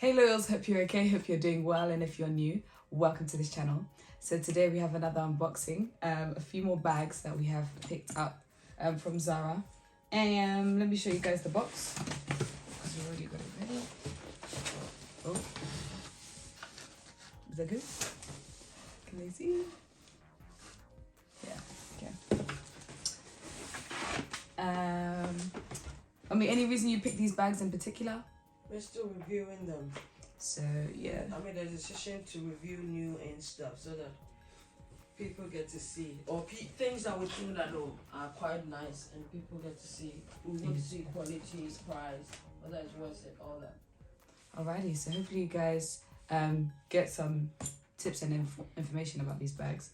Hey loyals, hope you're okay, hope you're doing well, and if you're new, welcome to this channel. So today we have another unboxing, a few more bags that we have picked up from Zara. And let me show you guys the box, because we already got it ready. Oh, is that good? Can they see? Yeah, okay. I mean, any reason you picked these bags in particular? We're still reviewing them. So, yeah. I made a decision to review new and stuff so that people get to see. Or things that we think that are quite nice and people get to see. We want to see quality, price, whether it's worth it, all that. Alrighty, so hopefully you guys get some tips and information about these bags.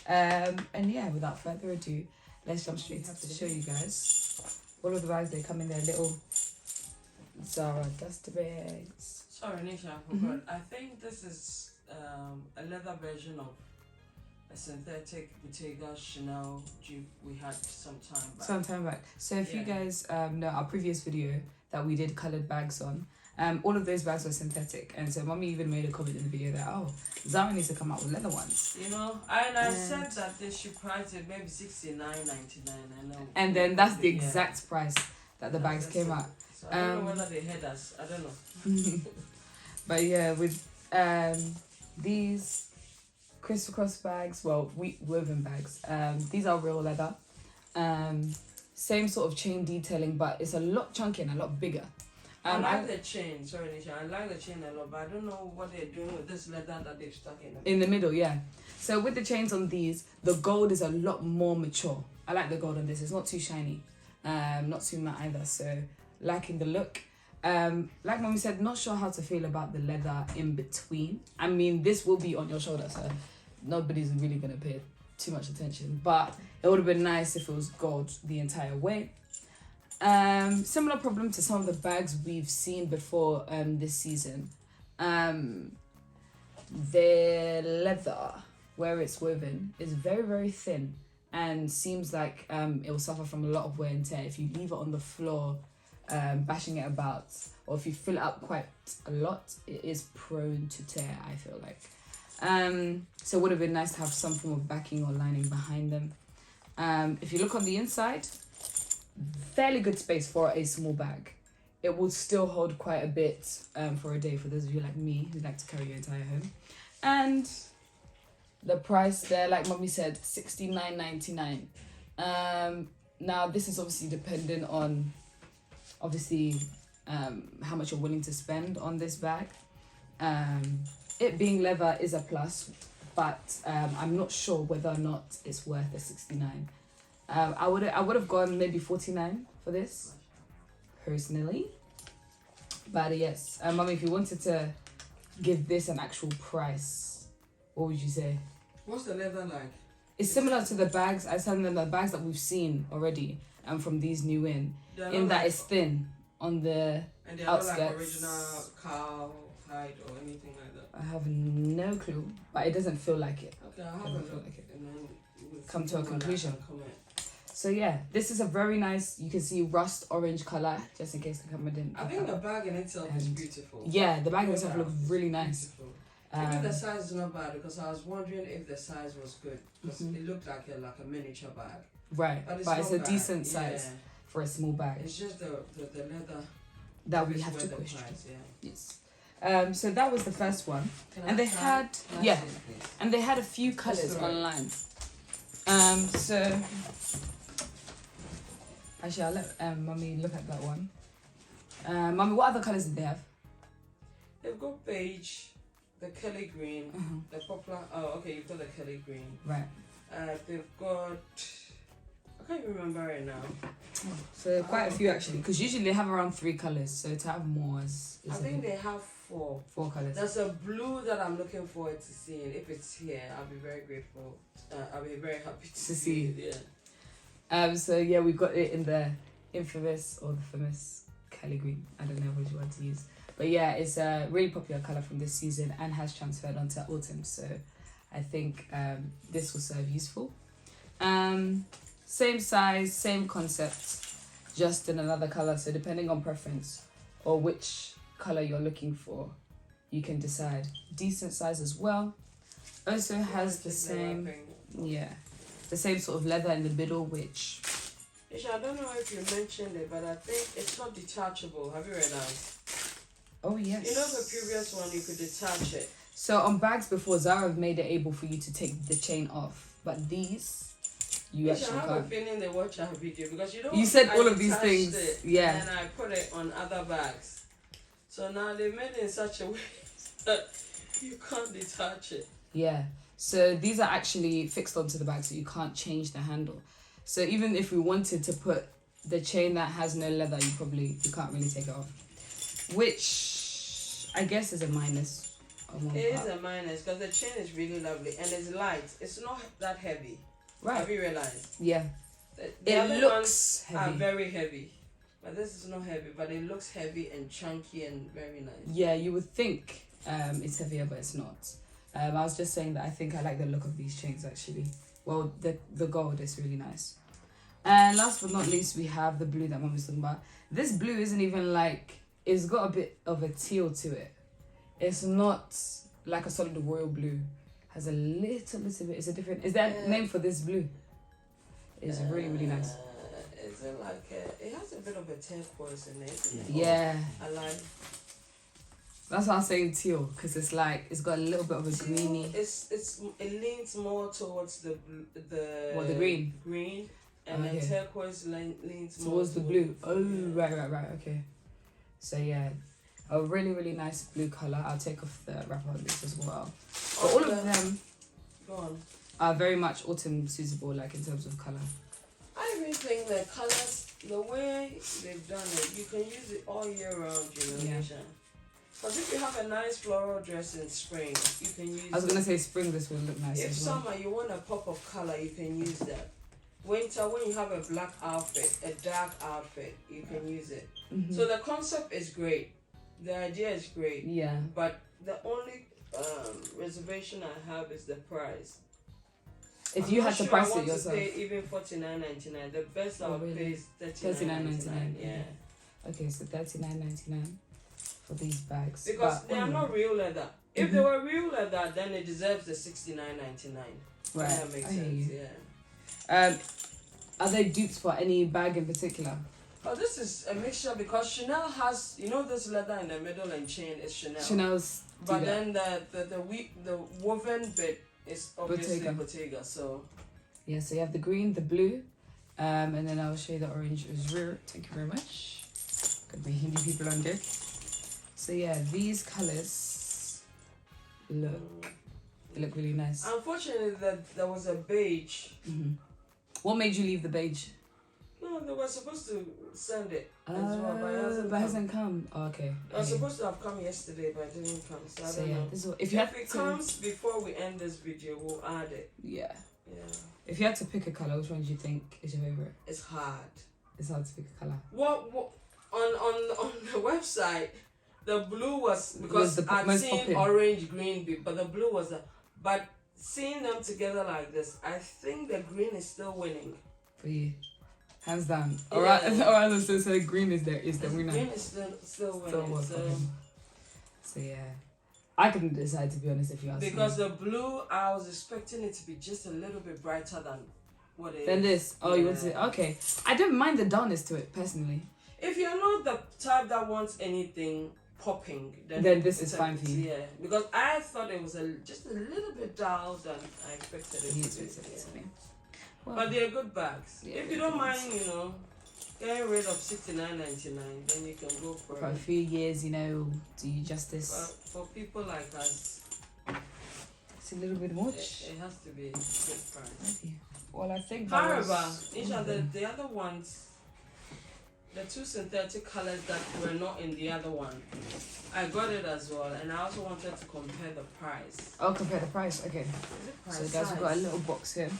And yeah, without further ado, let's jump straight to show you guys. All of the bags, they come in their little Zara duster bags. Sorry, Nisha, I forgot. I think this is a leather version of a synthetic Bottega Chanel Dupe we had some time back. So if you guys know our previous video that we did coloured bags on, all of those bags were synthetic, and so Mommy even made a comment in the video that Zara needs to come out with leather ones. You know, I said that they should price it maybe $69.99. I know. And then that's the exact price that the bags came out. So I don't know whether they heard us. I don't know. But yeah, with these crisscross bags, well, woven bags. These are real leather. Same sort of chain detailing, but it's a lot chunkier and a lot bigger. I like the chain. Sorry, Nisha. I like the chain a lot, but I don't know what they're doing with this leather that they've stuck in the middle. Yeah. So with the chains on these, the gold is a lot more mature. I like the gold on this. It's not too shiny, not too matte either. So liking the look. Like Mommy said, not sure how to feel about the leather in between. I mean, this will be on your shoulder, so nobody's really gonna pay too much attention. But it would have been nice if it was gold the entire way. Similar problem to some of the bags we've seen before this season. The leather where it's woven is very, very thin and seems like it will suffer from a lot of wear and tear if you leave it on the floor, bashing it about, or if you fill it up quite a lot, it is prone to tear, I feel like. So it would have been nice to have some form of backing or lining behind them. If you look on the inside, fairly good space for a small bag. It will still hold quite a bit for a day for those of you like me who like to carry your entire home. And the price there, like Mommy said, $69.99. Now this is obviously dependent on how much you're willing to spend on this bag. It being leather is a plus, but I'm not sure whether or not it's worth the $69. I would have gone maybe $49 for this personally, but yes, Mommy, if you wanted to give this an actual price, what would you say? What's the leather like? It's similar to the bags. I said the bags that we've seen already, from these new in that it's thin on the and they're outskirts. Not like original cow hide or anything like that. I have no clue, but it doesn't feel like it. Okay, I haven't feel like it. And then we'll come to a conclusion. So So yeah, this is a very nice, you can see rust orange colour, just in case the camera didn't. I think the bag in itself is beautiful. Yeah, the bag in itself looks really nice. Even the size is not bad, because I was wondering if the size was good, because it looked like a miniature bag. Right, but it's a decent size for a small bag. It's just the leather that we have to question. Price, yes. So that was the first one, and they had and they had a few colours online. So actually, I'll let Mummy look at that one. Mummy, what other colours did they have? They've got beige, the Kelly green, the popular. Oh, okay, you've got the Kelly green. Right. They've got. I can't remember right now. So quite a few actually, because usually they have around 3 colours. So to have more is I think they have 4. 4 colours. There's a blue that I'm looking forward to seeing. If it's here, I'll be very grateful. I'll be very happy to see it. Yeah. So yeah, we've got it in the infamous or the famous Kelly green. I don't know which one to use, but yeah, it's a really popular color from this season and has transferred onto autumn. So I think this will serve useful. Same size, same concept, just in another color. So depending on preference or which color you're looking for, you can decide. Decent size as well. Also has the same, the same sort of leather in the middle, which... Isha, I don't know if you mentioned it, but I think it's not detachable. Have you realized? Oh, yes. You know the previous one, you could detach it. So on bags before, Zara have made it able for you to take the chain off. But these, you Isha, actually I have can't. a feeling they watch our video because You said all of these things. Yeah. And then I put it on other bags. So now they made it in such a way that you can't detach it. Yeah. So these are actually fixed onto the bag, so you can't change the handle. So even if we wanted to put the chain that has no leather, you can't really take it off. Which I guess is a minus. It is a minus because the chain is really lovely and it's light. It's not that heavy. Right. Have you realized? Yeah. The other looks heavy. Are very heavy. But this is not heavy, but it looks heavy and chunky and very nice. Yeah, you would think it's heavier, but it's not. I was just saying that I think I like the look of these chains actually. Well, the gold is really nice. And last but not least, we have the blue that Mum was talking about. This blue isn't even like, it's got a bit of a teal to it. It's not like a solid royal blue. Has a little bit, it's a different, is there a name for this blue? It's really, really nice. Is it like, it has a bit of a turquoise in it. Yeah. I like. That's why I'm saying teal, because it's like, it's got a little bit of a greeny. It leans more towards the green? Green. And then turquoise leans more towards the blue. Oh, right. Okay. So yeah, a really, really nice blue colour. I'll take off the wrapper on this as well. But all of them are very much autumn suitable, like in terms of colour. I really think the colours, the way they've done it, you can use it all year round, you know. Yeah. Because if you have a nice floral dress in spring, you can use it. I was going to say spring, this would look nice. If summer, you want a pop of colour, you can use that. Winter, when you have a black outfit, a dark outfit, you can use it. So the concept is great. The idea is great. Yeah. But the only reservation I have is the price. If you had to price it yourself. I want to pay even $49.99. The best I would pay is $39.99. Yeah. Okay, so $39.99 for these bags. Because they are not real leather. If they were real leather, then it deserves the $69.99. Right. That makes sense. Yeah. Are they dupes for any bag in particular? Oh, this is a mixture because Chanel has, you know, this leather in the middle and chain is Chanel. Chanel's. But then the woven bit is obviously Bottega. So yeah, so you have the green, the blue, and then I'll show you the orange as well. Thank you very much. Got my Hindi people on deck. So yeah, these colors they look really nice. Unfortunately, there was a beige. What made you leave the beige? No, they were supposed to send it as well, but it hasn't come. Oh, okay. It was supposed to have come yesterday, but it didn't come. So I don't know. This is, if it comes before we end this video, we'll add it. Yeah. If you had to pick a color, which one do you think is your favorite? It's hard. It's hard to pick a color. What on the website, the blue was because I'd seen orange, green, but the blue was but seeing them together like this, I think the green is still winning. For you. Hands down. Yeah. Or as I say, green is the winner. Green is still winning. So yeah. I couldn't decide, to be honest, if you ask me. Because the blue, I was expecting it to be just a little bit brighter than what it is. Than this? Oh, you want to say, okay. I don't mind the dullness to it, personally. If you're not the type that wants anything popping, then this is fine for you. Yeah, because I thought it was just a little bit dull than I expected it to be. Well, but they're good bags. Yeah, if you don't mind, you know, getting rid of $69.99, then you can go for a few years, you know, do you justice. For people like us, it's a little bit much. It has to be a good price. Okay. Well, I think. However, the other ones, the two synthetic colors that were not in the other one, I got it as well, and I also wanted to compare the price. Oh, compare the price. Okay. So guys, we've got a little box here.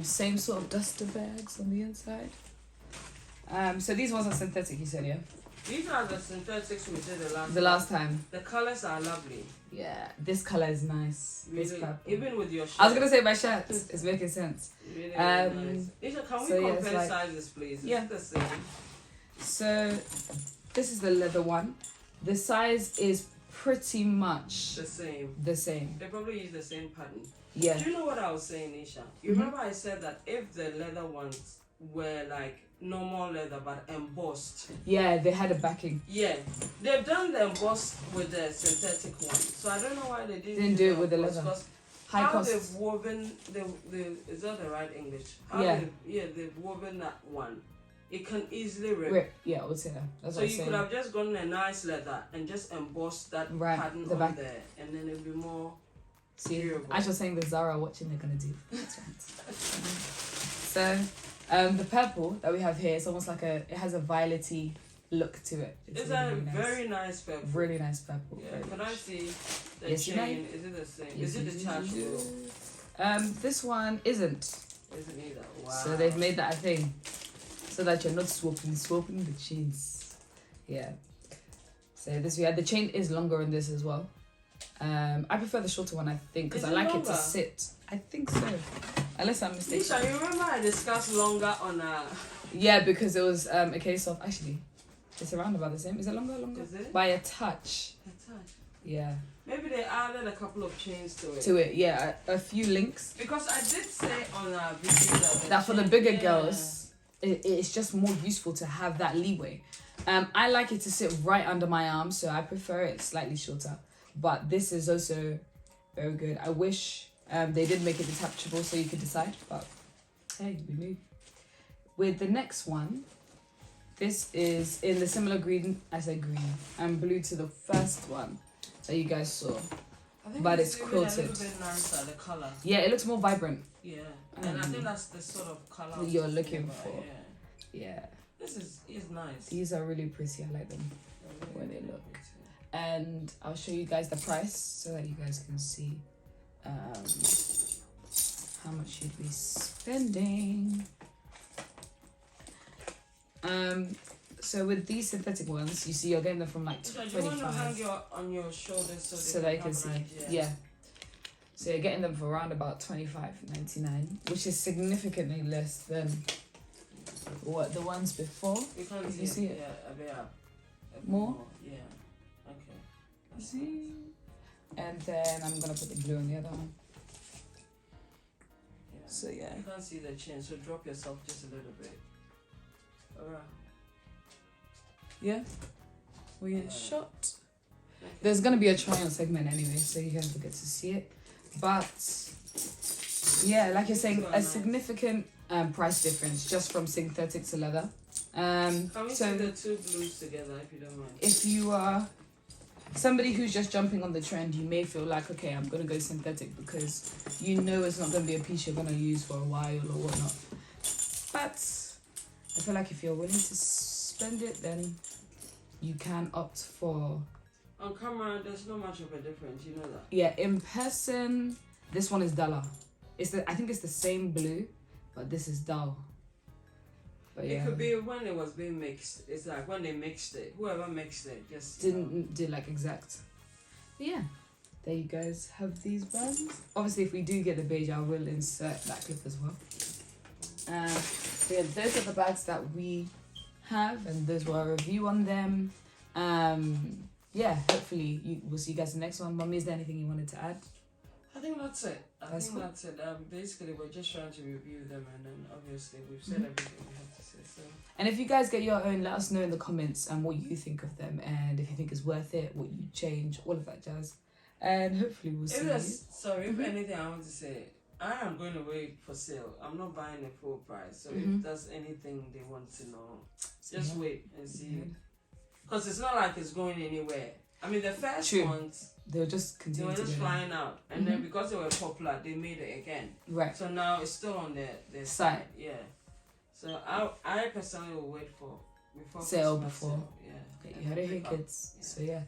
Same sort of duster bags on the inside. So these ones are synthetic, you said, yeah? These are the synthetics we did the last time. The colors are lovely. Yeah, this color is nice. Really, this purple. Even with your shirt. I was gonna say my shirt. It's making sense. Really, really nice. Isha, can we compare sizes, please? Is it the same? So this is the leather one. The size is pretty much The same. the same. They probably use the same pattern. Yeah. Do you know what I was saying, Nisha? You remember I said that if the leather ones were like normal leather but embossed. Yeah, they had a backing. Yeah, they've done the embossed with the synthetic one. So I don't know why they didn't Do it with the leather. High How cost. they've woven is that the right English? How Yeah. They've woven that one. It can easily rip. Yeah, I would say that. That's So what I'm you saying. could have just gotten a nice leather and just embossed that Right, pattern the on back. there, and then it'd be more See, durable. I was saying the Zara watching they're gonna do. That's right. So, the purple that we have here is almost like it has a violety look to it. It's really, a really nice. very nice purple. Really nice purple. Yeah. Very Can much. I see the Yes, you chain? may. Is it the same? Yes, Is it you the do. charcoal? This one isn't. Isn't either. Wow. So they've made that a thing, so that you're not swapping the chains. Yeah. So this the chain is longer in this as well. I prefer the shorter one, I think, because Is I it like it longer? to sit. I think so, unless I'm mistaken. Nisha, you remember I discussed longer on Yeah, because it was a case of actually, it's around about the same. Is it longer? Is it? By a touch. the touch. Yeah. Maybe they added a couple of chains to it. To it, yeah, a few links. Because I did say on our video That for the bigger yeah. girls, it's just more useful to have that leeway. I like it to sit right under my arm, so I prefer it slightly shorter. But this is also very good. I wish they did make it detachable so you could decide, but hey, we knew. With the next one, this is in the similar green, I said green, and blue to the first one that you guys saw. I think But it's even quilted. a little bit nicer, the colour. Yeah, it looks more vibrant. Yeah. And I think that's the sort of colour That you're I was looking thinking about, for. Yeah. Yeah, This is nice. these are really pretty. I like them. They're when they look. pretty. And I'll show you guys the price so that you guys can see how much you'd be spending. So with these synthetic ones, you see you're getting them from like Nisha, do you want to hang 25, on your shoulders so that you can have see. an idea? Yeah. So you're getting them for around about $25.99, which is significantly less than what the ones before. You can't Can see, you see it? Yeah, a bit up. A bit More? Yeah. Okay. That's See? And then I'm gonna put the blue on the other one. Yeah. So yeah. You can't see the chin, so drop yourself just a little bit. Alright. Yeah. We Yeah. shot. Okay. There's gonna be a try on segment anyway, so you guys will get to see it. But yeah, like you're saying, So a nice. significant price difference just from synthetic to leather. Can we see So the two blues together if you don't mind? if you are somebody who's just jumping on the trend, you may feel like, okay, I'm gonna go synthetic because you know it's not gonna be a piece you're gonna use for a while or whatnot. But I feel like if you're willing to spend it, then you can opt for. On camera, there's not much of a difference, you know that? Yeah, in person, this one is duller. I think it's the same blue, but this is dull. But yeah, It could be when it was being mixed. It's like when they mixed it, whoever mixed it just didn't do like exact. But yeah, there you guys have these brands. Obviously, if we do get the beige, I will insert that clip as well. Yeah, those are the bags that we have, and those were a review on them. Yeah, hopefully we'll see you guys in the next one. Mummy, is there anything you wanted to add? I think that's it. I That's think cool. that's it. Basically, we're just trying to review them, and then obviously we've said Mhm. everything we have to say. So And if you guys get your own, let us know in the comments and what you think of them, and if you think it's worth it, what you change, all of that jazz. And hopefully we'll see if you. there's sorry, Mhm. if anything, I want to say I am going to wait for sale. I'm not buying a full price. So Mhm. if there's anything they want to know, just Yeah. wait and see. Mhm. Because it's not like it's going anywhere. I mean, the first True. ones, They'll just they continue were to just go. flying out. And then Mhm. because they were popular, they made it again. Right. So now it's still on their Side. side. Yeah. So I personally will wait for before Sale Christmas before. sale. Yeah. Okay, And you heard it here, pick up. kids. Yeah. So yeah,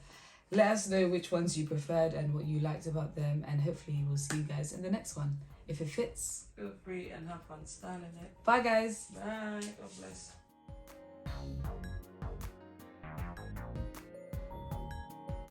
let us know which ones you preferred and what you liked about them, and hopefully we'll see you guys in the next one. If it fits. Feel free and have fun styling it. Bye, guys. Bye. God bless.